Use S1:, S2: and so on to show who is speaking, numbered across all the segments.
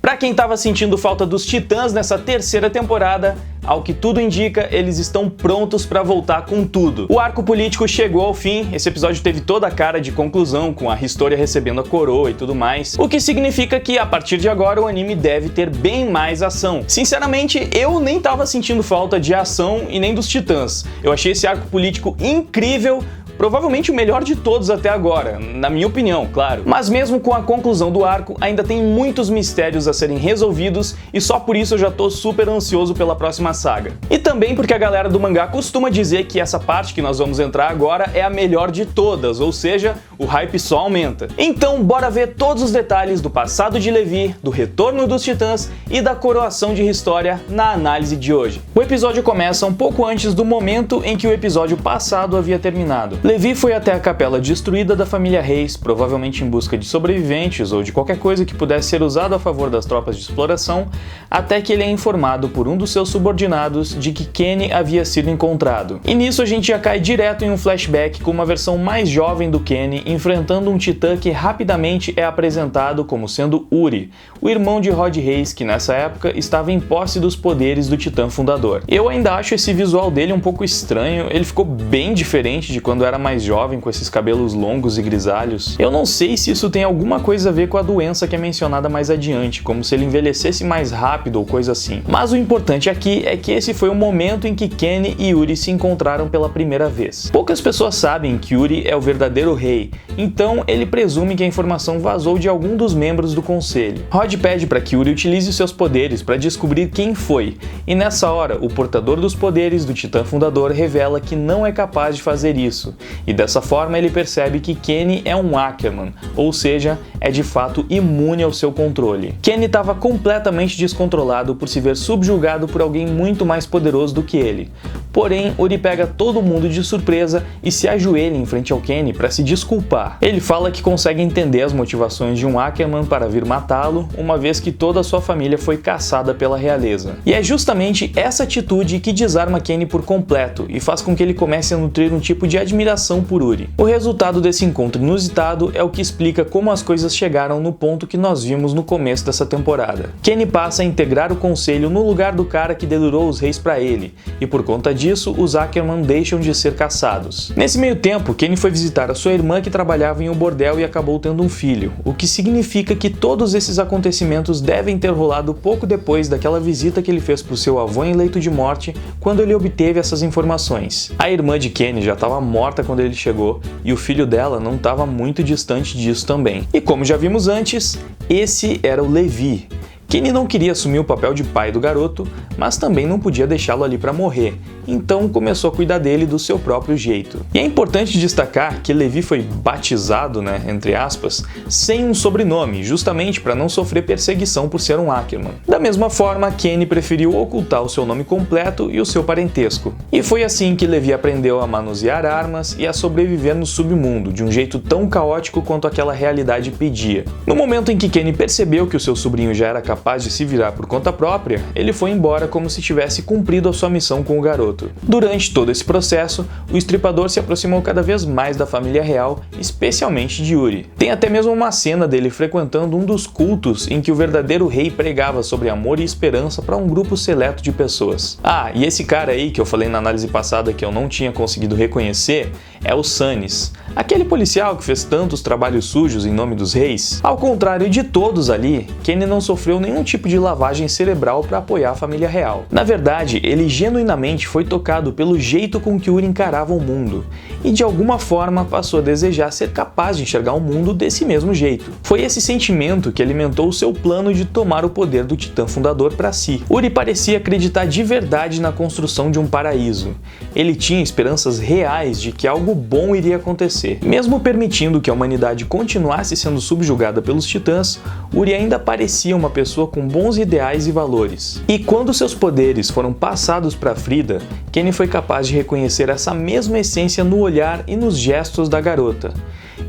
S1: Pra quem tava sentindo falta dos Titãs nessa terceira temporada, ao que tudo indica, eles estão prontos pra voltar com tudo. O arco político chegou ao fim, esse episódio teve toda a cara de conclusão, com a Historia recebendo a coroa e tudo mais, o que significa que a partir de agora o anime deve ter bem mais ação. Sinceramente, eu nem tava sentindo falta de ação e nem dos Titãs. Eu achei esse arco político incrível, provavelmente o melhor de todos até agora, na minha opinião, claro. Mas mesmo com a conclusão do arco, ainda tem muitos mistérios a serem resolvidos e só por isso eu já tô super ansioso pela próxima saga. E também porque a galera do mangá costuma dizer que essa parte que nós vamos entrar agora é a melhor de todas, ou seja, o hype só aumenta. Então bora ver todos os detalhes do passado de Levi, do retorno dos Titãs e da coroação de Historia na análise de hoje. O episódio começa um pouco antes do momento em que o episódio passado havia terminado. Levi foi até a capela destruída da família Reis, provavelmente em busca de sobreviventes ou de qualquer coisa que pudesse ser usado a favor das tropas de exploração, até que ele é informado por um dos seus subordinados de que Kenny havia sido encontrado. E nisso a gente já cai direto em um flashback com uma versão mais jovem do Kenny enfrentando um titã que rapidamente é apresentado como sendo Uri, o irmão de Rod Reis, que nessa época estava em posse dos poderes do titã fundador. Eu ainda acho esse visual dele um pouco estranho, ele ficou bem diferente de quando era mais jovem, com esses cabelos longos e grisalhos. Eu não sei se isso tem alguma coisa a ver com a doença que é mencionada mais adiante, como se ele envelhecesse mais rápido ou coisa assim. Mas o importante aqui é que esse foi o momento em que Kenny e Yuri se encontraram pela primeira vez. Poucas pessoas sabem que Yuri é o verdadeiro rei, então ele presume que a informação vazou de algum dos membros do conselho. Rod pede para que Yuri utilize seus poderes para descobrir quem foi, e nessa hora o portador dos poderes do Titã Fundador revela que não é capaz de fazer isso. E dessa forma ele percebe que Kenny é um Ackerman, ou seja, é de fato imune ao seu controle. Kenny estava completamente descontrolado por se ver subjugado por alguém muito mais poderoso do que ele. Porém, Uri pega todo mundo de surpresa e se ajoelha em frente ao Kenny para se desculpar. Ele fala que consegue entender as motivações de um Ackerman para vir matá-lo, uma vez que toda a sua família foi caçada pela realeza. E é justamente essa atitude que desarma Kenny por completo e faz com que ele comece a nutrir um tipo de admiração por Uri. O resultado desse encontro inusitado é o que explica como as coisas chegaram no ponto que nós vimos no começo dessa temporada. Kenny passa a integrar o conselho no lugar do cara que dedurou os reis para ele, e por conta disso, os Ackerman deixam de ser caçados. Nesse meio tempo, Kenny foi visitar a sua irmã que trabalhava em um bordel e acabou tendo um filho, o que significa que todos esses acontecimentos devem ter rolado pouco depois daquela visita que ele fez para o seu avô em leito de morte, quando ele obteve essas informações. A irmã de Kenny já estava morta quando ele chegou, e o filho dela não estava muito distante disso também. E como já vimos antes, esse era o Levi. Kenny não queria assumir o papel de pai do garoto, mas também não podia deixá-lo ali para morrer, então começou a cuidar dele do seu próprio jeito. E é importante destacar que Levi foi batizado, entre aspas, sem um sobrenome, justamente para não sofrer perseguição por ser um Ackerman. Da mesma forma, Kenny preferiu ocultar o seu nome completo e o seu parentesco. E foi assim que Levi aprendeu a manusear armas e a sobreviver no submundo, de um jeito tão caótico quanto aquela realidade pedia. No momento em que Kenny percebeu que o seu sobrinho já era capaz de se virar por conta própria, ele foi embora como se tivesse cumprido a sua missão com o garoto. Durante todo esse processo, o estripador se aproximou cada vez mais da família real, especialmente de Yuri. Tem até mesmo uma cena dele frequentando um dos cultos em que o verdadeiro rei pregava sobre amor e esperança para um grupo seleto de pessoas. Ah, e esse cara aí que eu falei na análise passada que eu não tinha conseguido reconhecer é o Stannis, aquele policial que fez tantos trabalhos sujos em nome dos reis. Ao contrário de todos ali, Kenny não sofreu nenhum tipo de lavagem cerebral para apoiar a família real. Na verdade, ele genuinamente foi tocado pelo jeito com que Yuri encarava o mundo, e de alguma forma passou a desejar ser capaz de enxergar o mundo desse mesmo jeito. Foi esse sentimento que alimentou o seu plano de tomar o poder do Titã Fundador para si. Yuri parecia acreditar de verdade na construção de um paraíso. Ele tinha esperanças reais de que algo bom iria acontecer. Mesmo permitindo que a humanidade continuasse sendo subjugada pelos titãs, Yuri ainda parecia uma pessoa com bons ideais e valores. E quando seus poderes foram passados para Frida, Kenny foi capaz de reconhecer essa mesma essência no olhar e nos gestos da garota.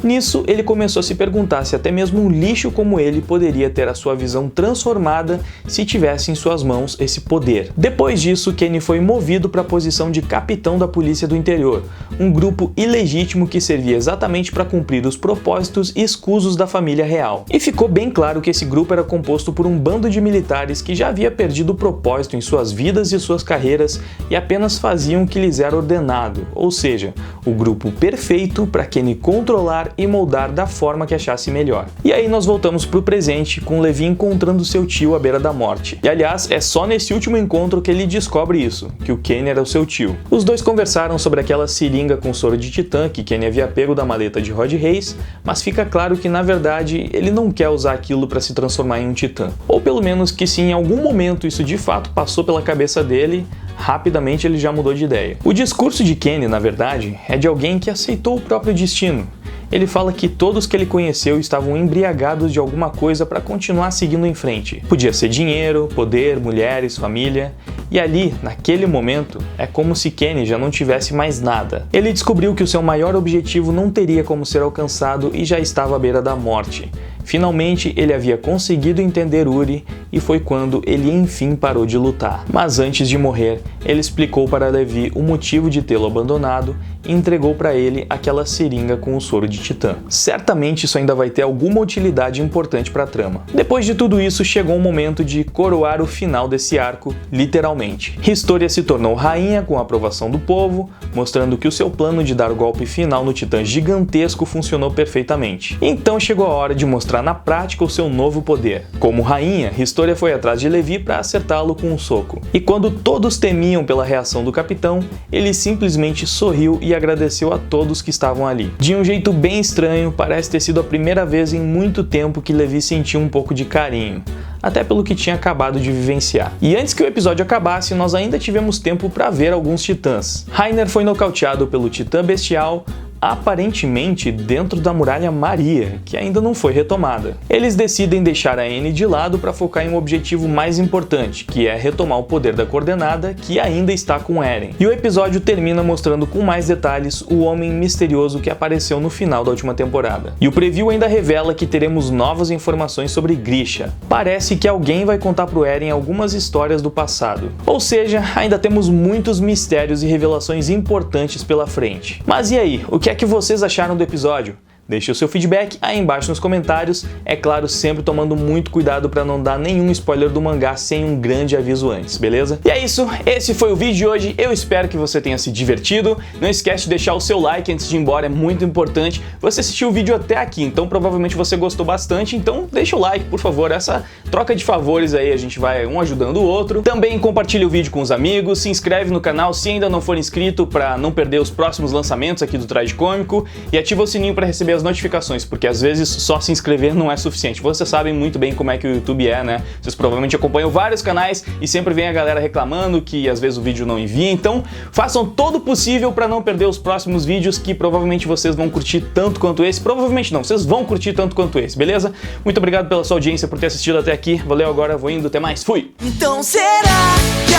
S1: Nisso, ele começou a se perguntar se até mesmo um lixo como ele poderia ter a sua visão transformada se tivesse em suas mãos esse poder. Depois disso, Kenny foi movido para a posição de capitão da Polícia do Interior, um grupo ilegítimo que servia exatamente para cumprir os propósitos e escusos da família real. E ficou bem claro que esse grupo era composto por um bando de militares que já havia perdido o propósito em suas vidas e suas carreiras e apenas faziam o que lhes era ordenado, ou seja, o grupo perfeito para Kenny controlar e moldar da forma que achasse melhor. E aí nós voltamos para o presente, com Levi encontrando seu tio à beira da morte. E aliás, é só nesse último encontro que ele descobre isso, que o Kenny era o seu tio. Os dois conversaram sobre aquela seringa com soro de titã que Kenny havia pego da maleta de Rod Reis, mas fica claro que na verdade ele não quer usar aquilo para se transformar em um titã. Ou pelo menos que se em algum momento isso de fato passou pela cabeça dele, rapidamente ele já mudou de ideia. O discurso de Kenny, na verdade, é de alguém que aceitou o próprio destino. Ele fala que todos que ele conheceu estavam embriagados de alguma coisa para continuar seguindo em frente. Podia ser dinheiro, poder, mulheres, família. E ali, naquele momento, é como se Kenny já não tivesse mais nada. Ele descobriu que o seu maior objetivo não teria como ser alcançado e já estava à beira da morte. Finalmente, ele havia conseguido entender Uri e foi quando ele enfim parou de lutar. Mas antes de morrer, ele explicou para Levi o motivo de tê-lo abandonado e entregou para ele aquela seringa com o soro de titã. Certamente isso ainda vai ter alguma utilidade importante para a trama. Depois de tudo isso, chegou o momento de coroar o final desse arco, literalmente. Historia se tornou rainha com a aprovação do povo, mostrando que o seu plano de dar o golpe final no titã gigantesco funcionou perfeitamente. Então chegou a hora de mostrar na prática o seu novo poder. Como rainha, Historia foi atrás de Levi para acertá-lo com um soco. E quando todos temiam pela reação do capitão, ele simplesmente sorriu e agradeceu a todos que estavam ali. De um jeito bem estranho, parece ter sido a primeira vez em muito tempo que Levi sentiu um pouco de carinho, até pelo que tinha acabado de vivenciar. E antes que o episódio acabasse, nós ainda tivemos tempo para ver alguns titãs. Rainer foi nocauteado pelo titã bestial, aparentemente dentro da muralha Maria, que ainda não foi retomada. Eles decidem deixar a Anne de lado para focar em um objetivo mais importante, que é retomar o poder da coordenada, que ainda está com Eren. E o episódio termina mostrando com mais detalhes o homem misterioso que apareceu no final da última temporada. E o preview ainda revela que teremos novas informações sobre Grisha. Parece que alguém vai contar pro Eren algumas histórias do passado. Ou seja, ainda temos muitos mistérios e revelações importantes pela frente. Mas e aí, o que é que vocês acharam do episódio? Deixe o seu feedback aí embaixo nos comentários, é claro, sempre tomando muito cuidado para não dar nenhum spoiler do mangá sem um grande aviso antes, beleza? E é isso, esse foi o vídeo de hoje, eu espero que você tenha se divertido, não esquece de deixar o seu like antes de ir embora, é muito importante. Você assistiu o vídeo até aqui, então provavelmente você gostou bastante, então deixa o like, por favor, essa troca de favores aí, a gente vai um ajudando o outro. Também compartilha o vídeo com os amigos, se inscreve no canal se ainda não for inscrito para não perder os próximos lançamentos aqui do Traje Cômico e ativa o sininho para receber as notificações, porque às vezes só se inscrever não é suficiente. Vocês sabem muito bem como é que o YouTube é, né? Vocês provavelmente acompanham vários canais e sempre vem a galera reclamando que às vezes o vídeo não envia, então façam todo o possível para não perder os próximos vídeos que provavelmente vocês vão curtir tanto quanto esse. Provavelmente não, vocês vão curtir tanto quanto esse, beleza? Muito obrigado pela sua audiência, por ter assistido até aqui. Valeu, agora vou indo, até mais, fui!
S2: Então será que